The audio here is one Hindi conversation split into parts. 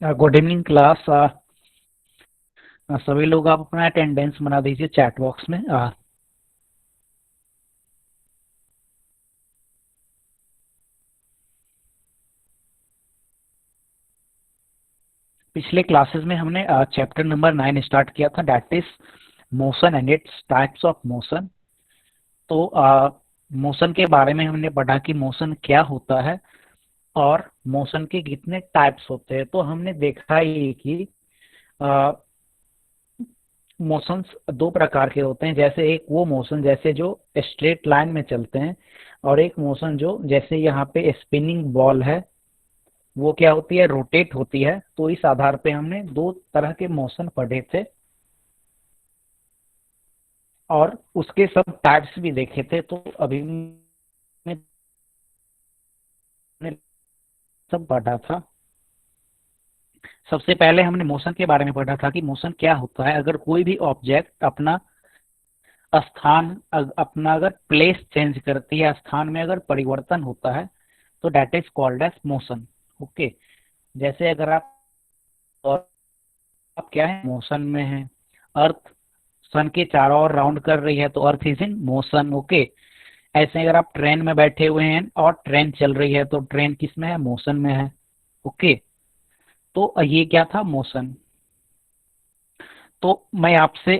Good evening class. सभी लोग आप अपना अटेंडेंस बना दीजिए चैट बॉक्स में। पिछले क्लासेस में हमने चैप्टर नंबर 9 स्टार्ट किया था, that is motion and its types of motion. तो मोशन के बारे में हमने पढ़ा कि मोशन क्या होता है और मोशन के कितने टाइप्स होते हैं। तो हमने देखा ये कि मोशंस दो प्रकार के होते हैं, जैसे एक वो मोशन जैसे जो स्ट्रेट लाइन में चलते हैं, और एक मोशन जो जैसे यहाँ पे स्पिनिंग बॉल है वो क्या होती है, रोटेट होती है। तो इस आधार पे हमने दो तरह के मोशन पढ़े थे और उसके सब टाइप्स भी देखे थे। तो अभी मैं सब पढ़ा था। सबसे पहले हमने मोशन के बारे में पढ़ा था कि मोशन क्या होता है। अगर कोई भी ऑब्जेक्ट अपना स्थान अपना अगर प्लेस चेंज करती है, स्थान में अगर परिवर्तन होता है, तो that is called as motion. Okay, जैसे अगर और आप क्या है, मोशन में है। अर्थ सन के चारों ओर राउंड कर रही है तो earth is in motion. Okay, ऐसे अगर आप ट्रेन में बैठे हुए हैं और ट्रेन चल रही है तो ट्रेन किस में है, मोशन में है। ओके, तो ये क्या था, मोशन। तो मैं आपसे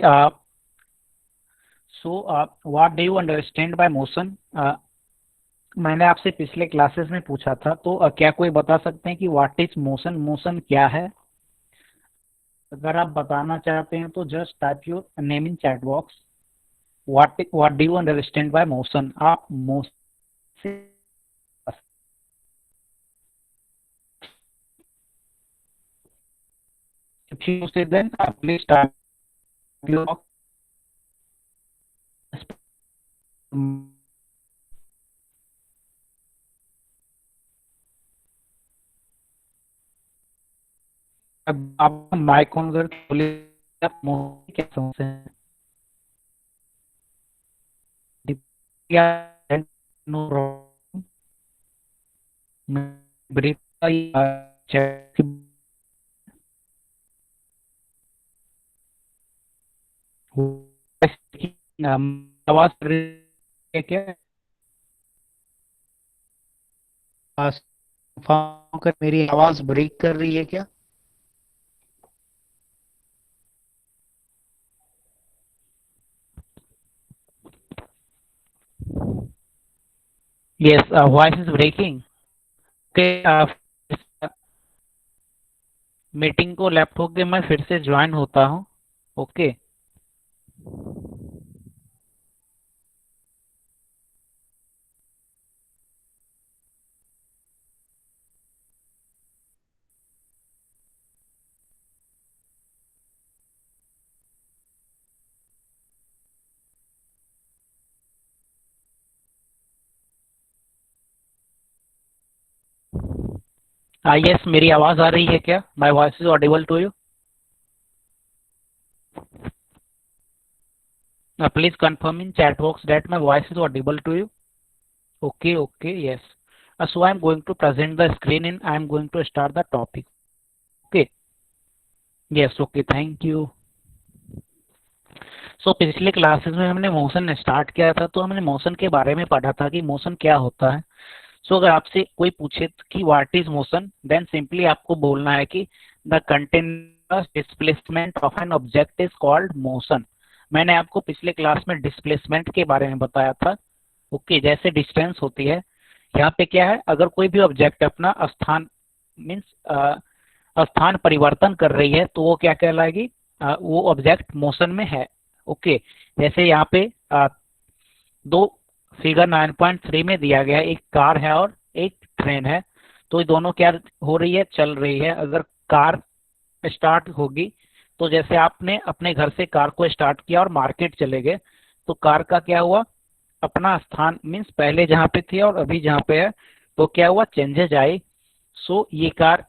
what do you understand by motion, मैंने आपसे पिछले क्लासेस में पूछा था। तो क्या कोई बता सकते हैं कि व्हाट इज मोशन, मोशन क्या है? अगर आप बताना चाहते हैं तो just type your name in chat box. What do you understand by motion, आप motion if you say then please start your अब आप माइक ऑन कर बोले आप मोशन क्या समझते हैं? क्या नो ब्रेक आवाज कर रही है क्या? कंफर्म कर, मेरी आवाज ब्रेक कर रही है क्या? Yes, voice is breaking. Okay, meeting को लेफ्ट होके मैं फिर से ज्वाइन होता हूँ। ओके, यस, मेरी आवाज आ रही है क्या? My voice is audible to you? Please confirm in chat box that my voice is audible to you. Okay, okay, yes. So I am going to present the screen and I am going to start the topic. Okay. Yes, okay, thank you. सो पिछले क्लासेस में हमने मोशन स्टार्ट किया था, तो हमने मोशन के बारे में पढ़ा था कि मोशन क्या होता है। सो अगर आपसे कोई पूछे कि what is motion, then simply आपको बोलना है कि the continuous displacement of an object is called motion. मैंने आपको पिछले क्लास में डिस्प्लेसमेंट के बारे में बताया था। ओके, जैसे डिस्टेंस होती है, यहाँ पे क्या है, अगर कोई भी ऑब्जेक्ट अपना स्थान मीन्स स्थान परिवर्तन कर रही है तो वो क्या कहलाएगी, वो ऑब्जेक्ट मोशन में है। ओके, जैसे यहाँ पे दो फिगर 9.3 में दिया गया है, एक कार है और एक ट्रेन है। तो ये दोनों क्या हो रही है, चल रही है। अगर कार स्टार्ट होगी तो जैसे आपने अपने घर से कार को स्टार्ट किया और मार्केट चले गए, तो कार का क्या हुआ, अपना स्थान मीन्स पहले जहाँ पे थी और अभी जहाँ पे है, तो क्या हुआ, चेंजेज आई। सो ये कार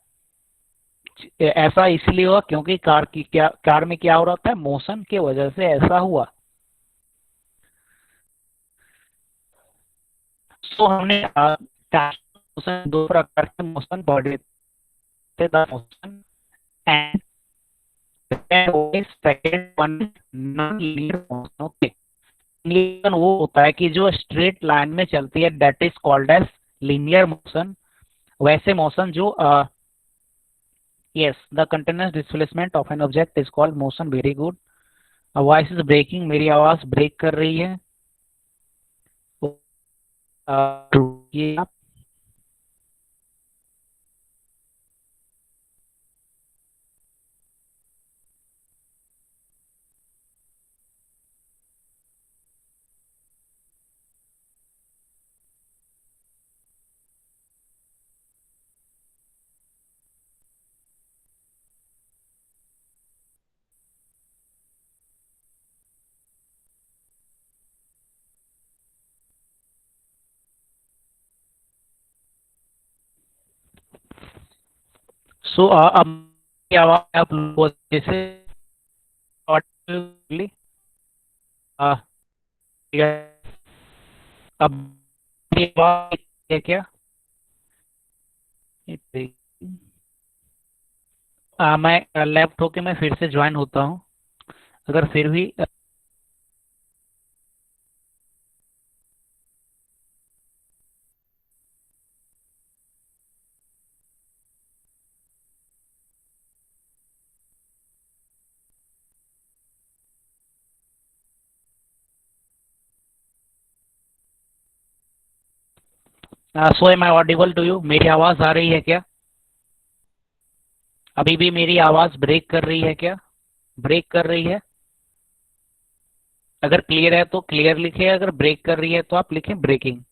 ऐसा इसलिए हुआ क्योंकि कार में क्या हो रहा था, मोशन के वजह से ऐसा हुआ। सो हमने मोशन, दो प्रकार के मोशन पढ़े थे, the motion and second one is non-linear motion. Okay, linear वो होता है कि जो स्ट्रेट लाइन में चलती है, that is called as linear motion. वैसे मोशन जो yes, the continuous displacement of an object is called motion. Very good. Voice is breaking, मेरी आवाज ब्रेक कर रही है। ये आप अब की आवाज आप लोगों जैसे audibly, अ, अब ये आवाज है क्या? मैं लेफ्ट होके मैं फिर से ज्वाइन होता हूँ, अगर फिर भी so am I audible to you? मेरी आवाज आ रही है क्या? अभी भी मेरी आवाज ब्रेक कर रही है क्या? ब्रेक कर रही है? अगर क्लियर है तो क्लियर लिखे, अगर ब्रेक कर रही है तो आप लिखें ब्रेकिंग।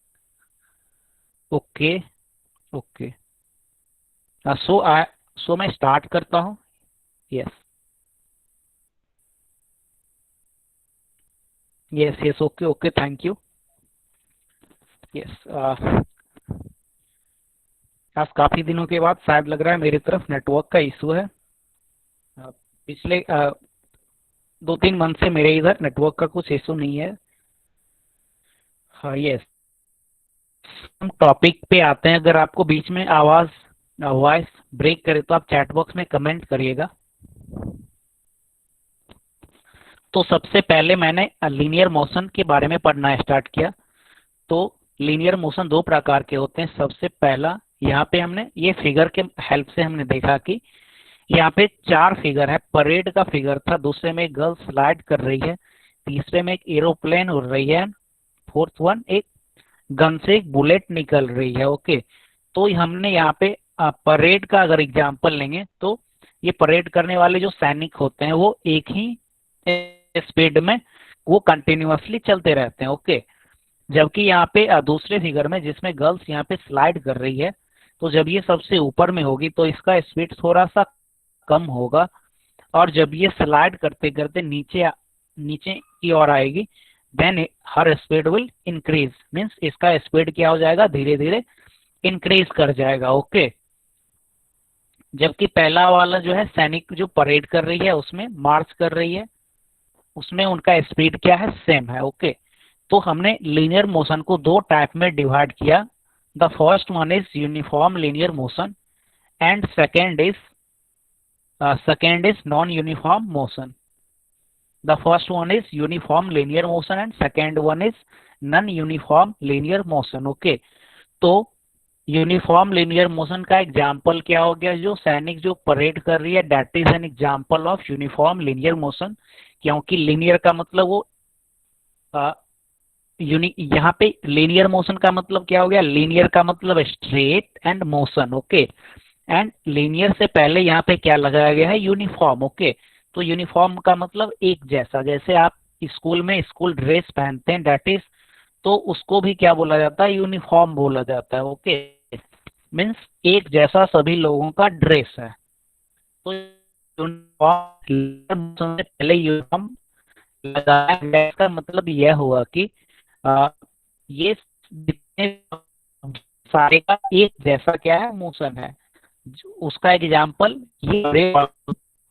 Okay okay. सो मैं स्टार्ट करता हूँ। Yes yes yes, okay okay, thank you. Yes, आज काफी दिनों के बाद शायद लग रहा है मेरी तरफ नेटवर्क का इशू है। पिछले 2-3 मंथ से मेरे इधर नेटवर्क का कुछ इशू नहीं है। हाँ यस, हम टॉपिक पे आते हैं। अगर आपको बीच में आवाज वॉइस ब्रेक करे तो आप चैट बॉक्स में कमेंट करिएगा। तो सबसे पहले मैंने लीनियर मोशन के बारे में पढ़ना स्टार्ट किया। तो लीनियर मोशन दो प्रकार के होते हैं। सबसे पहला, यहाँ पे हमने ये फिगर के हेल्प से हमने देखा कि यहाँ पे 4 फिगर है। परेड का फिगर था, दूसरे में एक गर्ल स्लाइड कर रही है, तीसरे में एक एरोप्लेन उड़ रही है, फोर्थ वन एक गन से एक बुलेट निकल रही है। ओके, तो हमने यहाँ पे परेड का अगर एग्जाम्पल लेंगे तो ये परेड करने वाले जो सैनिक होते हैं वो एक ही स्पीड में वो कंटिन्यूअसली चलते रहते हैं। ओके, जबकि यहाँ पे दूसरे फिगर में जिसमें गर्ल्स यहाँ पे स्लाइड कर रही है, तो जब ये सबसे ऊपर में होगी तो इसका स्पीड थोड़ा सा कम होगा, और जब ये स्लाइड करते करते नीचे की ओर आएगी, then her speed will increase, means इसका स्पीड क्या हो जाएगा, धीरे धीरे इंक्रीज कर जाएगा। ओके, जबकि पहला वाला जो है सैनिक जो परेड कर रही है उसमें मार्च कर रही है, उसमें उनका स्पीड क्या है, सेम है। ओके, तो हमने लीनियर मोशन को दो टाइप में डिवाइड किया। The first one is uniform linear motion and second is non-uniform motion. The first one is uniform linear motion and second one is non-uniform linear motion. Okay, तो यूनिफॉर्म लिनियर मोशन का एग्जाम्पल क्या हो गया, जो सैनिक जो परेड कर रही है, that is an example of uniform linear motion. क्योंकि लिनियर का मतलब वो यहाँ पे लीनियर मोशन का मतलब क्या हो गया, लीनियर का मतलब straight and motion. Okay, and linear से पहले यहाँ पे क्या लगाया गया है, यूनिफॉर्म। ओके, तो यूनिफॉर्म का मतलब एक जैसा, जैसे आप स्कूल में स्कूल ड्रेस पहनते हैं, दैट इज, तो उसको भी क्या बोला जाता है, यूनिफॉर्म बोला जाता है। ओके, मीन्स एक जैसा सभी लोगों का ड्रेस है। तो यूनिफॉर्म से पहले यूनिफॉर्म लगाया गया, इसका मतलब यह हुआ कि ये जितने सारे का एक जैसा क्या है, मोशन है। उसका एग्जाम्पल ये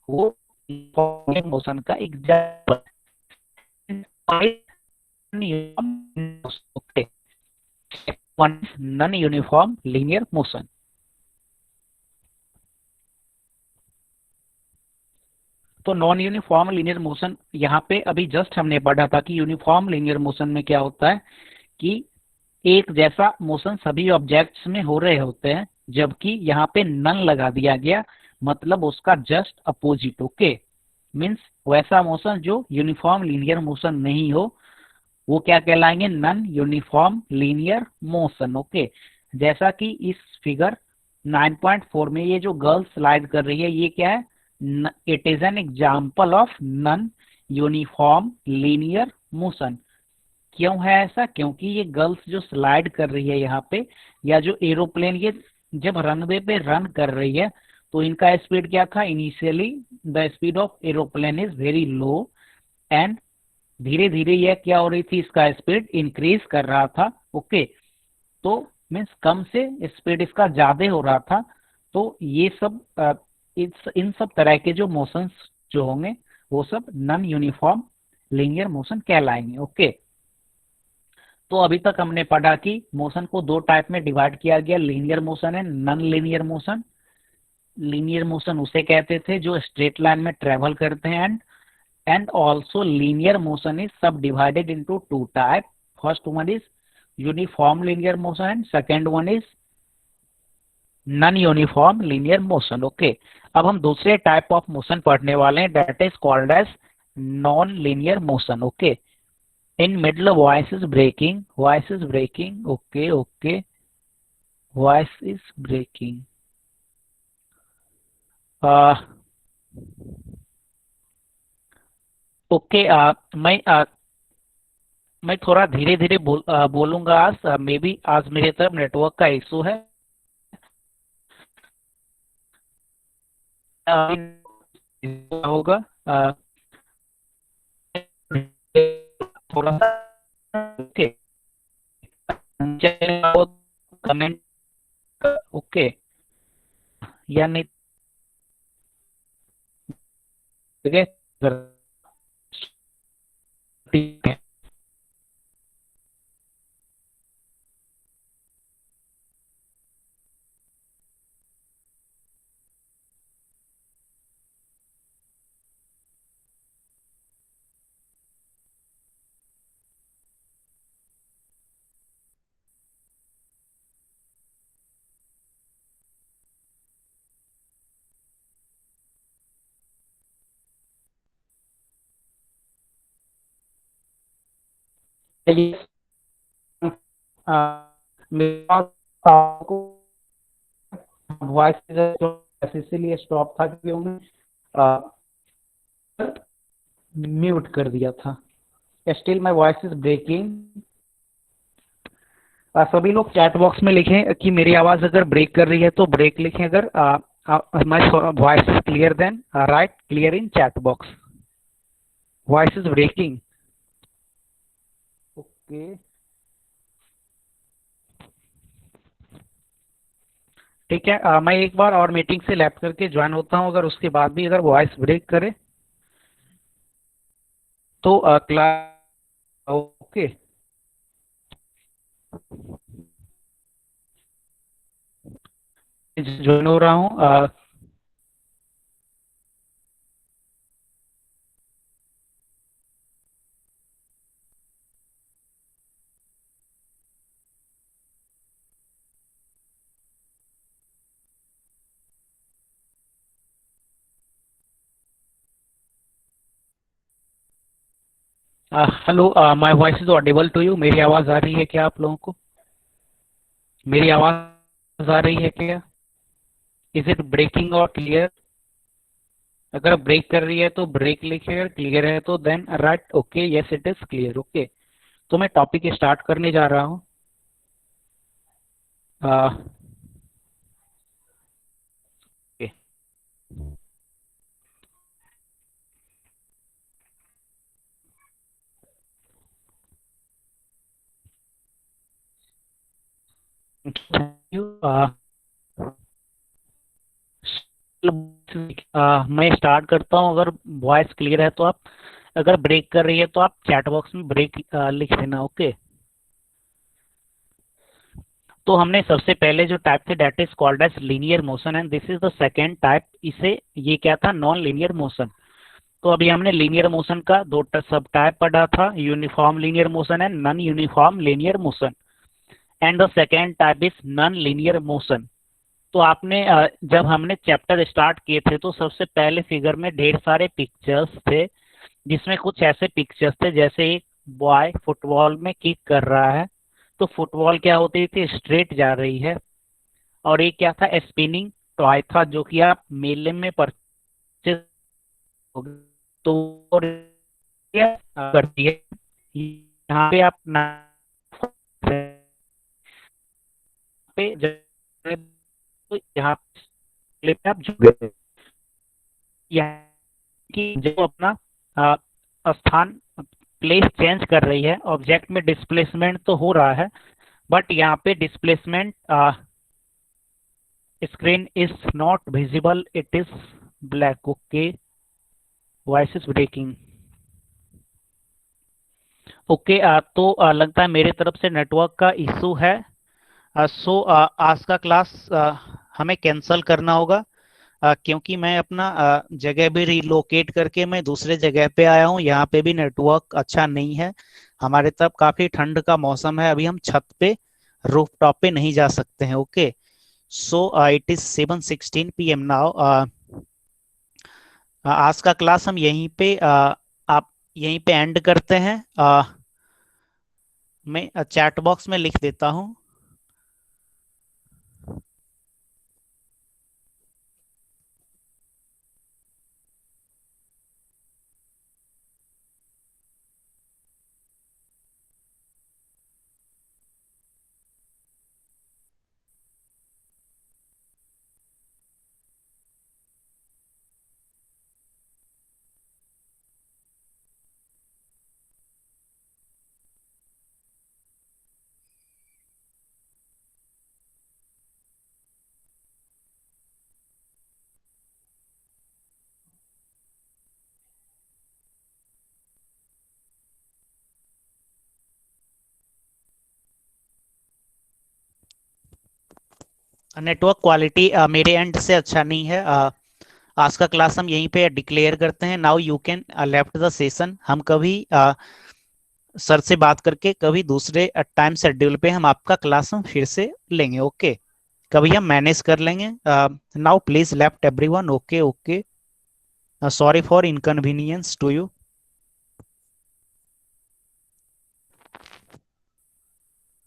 वो मोशन का example non uniform linear motion. तो नॉन यूनिफॉर्म लीनियर मोशन यहाँ पे अभी जस्ट हमने पढ़ा था कि यूनिफॉर्म लीनियर मोशन में क्या होता है कि एक जैसा मोशन सभी ऑब्जेक्ट्स में हो रहे होते हैं, जबकि यहाँ पे नन लगा दिया गया, मतलब उसका जस्ट अपोजिट। ओके, मीन्स वैसा मोशन जो यूनिफॉर्म लीनियर मोशन नहीं हो वो क्या कहलाएंगे, non uniform linear motion. Okay, जैसा कि इस फिगर 9.4 में ये जो गर्ल स्लाइड कर रही है ये क्या है, it is an example of non uniform linear motion. क्यों है ऐसा, क्योंकि ये गर्ल्स जो स्लाइड कर रही है यहाँ पे, या जो एरोप्लेन ये जब रनवे पे रन कर रही है तो इनका स्पीड क्या था, initially the speed of aeroplane is very low and धीरे धीरे यह क्या हो रही थी, इसका स्पीड इंक्रीज कर रहा था। ओके, तो मीन्स कम से स्पीड इसका ज्यादा हो रहा था। तो ये सब इन सब तरह के जो मोशंस जो होंगे वो सब नॉन यूनिफॉर्म लीनियर मोशन कहलाएंगे। ओके, तो अभी तक हमने पढ़ा कि मोशन को दो टाइप में डिवाइड किया गया, linear motion and non linear motion. Linear motion उसे कहते थे जो स्ट्रेट लाइन में ट्रेवल करते हैं, and also linear motion is subdivided into two type. First one is uniform linear motion and second one is non uniform linear motion. Okay, अब हम दूसरे टाइप ऑफ मोशन पढ़ने वाले हैं, that is called as non linear motion. Okay, in middle voice is breaking, voice is breaking. Okay, okay, voice is breaking. uh, okay, मैं थोड़ा धीरे धीरे बोलूंगा आज, मे बी आज मेरे तरफ नेटवर्क का इशू है। होगा थोड़ा सा। ओके, कमेंट ओके या नहीं, ठीक है। मेरा आपको वॉइस इसीलिए स्टॉप था क्योंकि म्यूट कर दिया था। Still my voice is breaking. सभी लोग चैट बॉक्स में लिखें कि मेरी आवाज अगर ब्रेक कर रही है तो ब्रेक लिखें, अगर my voice is clear then write clear in chat box. Voice is breaking. Okay, ठीक है, मैं एक बार और मीटिंग से लैप करके ज्वाइन होता हूं, अगर उसके बाद भी अगर वॉइस ब्रेक करे तो क्लास ओके। ज्वाइन हो रहा हूँ। Hello, my voice is audible to you? मेरी आवाज आ रही है क्या आप लोगों को? मेरी आवाज आ रही है क्या? इज इट ब्रेकिंग और क्लियर? अगर ब्रेक कर रही है तो ब्रेक लिखिए, अगर क्लियर है तो then write okay yes it is clear. Okay, तो मैं टॉपिक स्टार्ट करने जा रहा हूँ। Okay, thank you. मैं स्टार्ट करता हूँ। अगर वॉइस क्लियर है तो आप, अगर ब्रेक कर रही है तो आप चैट बॉक्स में ब्रेक लिख देना। ओके, तो हमने सबसे पहले जो टाइप थे that is called as linear motion and this is the second type. इसे ये क्या था, नॉन लीनियर मोशन। तो अभी हमने लीनियर मोशन का दो सब टाइप पढ़ा था, uniform linear motion and non uniform linear motion, and the second type is non linear motion. तो आपने जब हमने चैप्टर स्टार्ट किए थे तो सबसे पहले फिगर में ढेर सारे पिक्चर्स थे, जिसमें कुछ ऐसे पिक्चर्स थे जैसे एक बॉय फुटबॉल में किक कर रहा है, तो फुटबॉल क्या होती थी, स्ट्रेट जा रही है। और एक क्या था, स्पिनिंग टॉय था, जो कि आप मेले में परचेज, तो वो क्या करती है, यहाँ पे आप पे तो यहाँ पे आप झुक गए, यहाँ की जो अपना स्थान प्लेस चेंज कर रही है, ऑब्जेक्ट में डिस्प्लेसमेंट तो हो रहा है, बट यहाँ पे displacement screen is not visible, it is black. Okay, voice is breaking. Okay, तो लगता है मेरे तरफ से नेटवर्क का इशू है। सो आज का क्लास हमें कैंसिल करना होगा, क्योंकि मैं अपना जगह भी रिलोकेट करके मैं दूसरे जगह पे आया हूँ। यहाँ पे भी नेटवर्क अच्छा नहीं है, हमारे तरफ काफी ठंड का मौसम है, अभी हम छत पे रूफ टॉप पे नहीं जा सकते हैं। Okay, so it is 7:16 PM now. आज का क्लास हम यहीं पे आप यहीं पे एंड करते हैं। मैं चैट बॉक्स में लिख देता हूँ। नेटवर्क क्वालिटी मेरे एंड से अच्छा नहीं है। आज का क्लास हम यहीं पे डिक्लेयर करते हैं। Now you can left the session. हम कभी सर से बात करके कभी दूसरे टाइम शेड्यूल पे हम आपका क्लास हम फिर से लेंगे। ओके, कभी हम मैनेज कर लेंगे। Now please left everyone. Okay okay, sorry for inconvenience to you.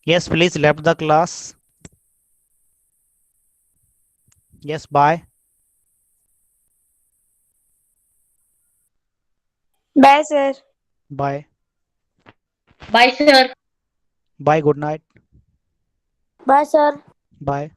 Yes, please left the class. Yes, bye. Bye sir. Bye. Bye, sir. Bye, good night. Bye sir. Bye.